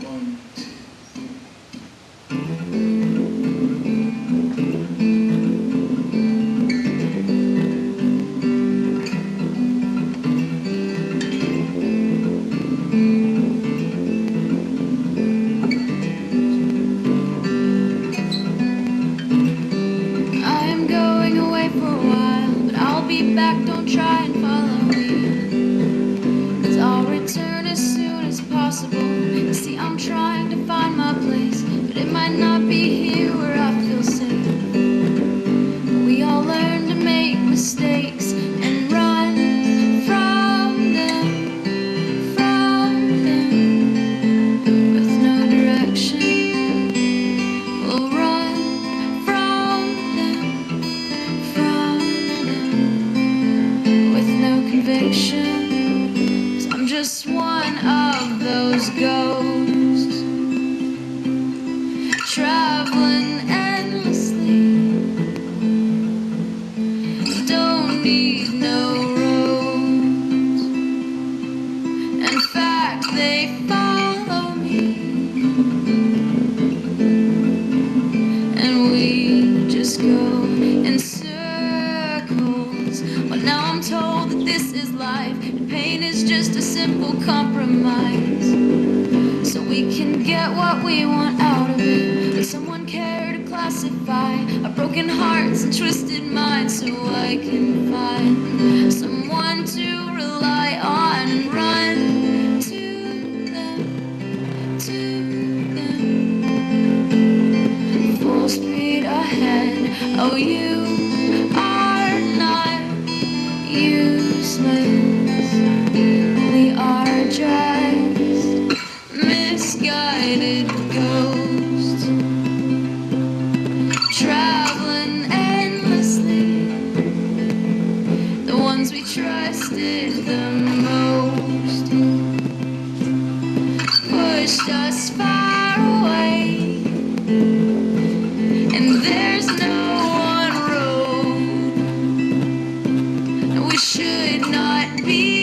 One, I am going away for a while, but I'll be back, don't try and follow me. 'Cause I'll return as soon as possible. You see, I'm trying to find my place, but it might not be here where I feel safe. We all learn to make mistakes and run from them, with no direction. We'll run from them, with no conviction. 'Cause I'm just one of those ghosts traveling endlessly. Don't need no roads. In fact, they follow me, and we just go in circles. But now I'm told that this is life, and pain is just a simple compromise, so we can get what we want out of it. Would someone care to classify our broken hearts and twisted minds, so I can find someone to rely on and run to them, to them. Full speed ahead. Oh, you are not useless. We are just misguided ghosts traveling endlessly. The ones we trusted the most pushed us far away, and there's no one road, and we should not be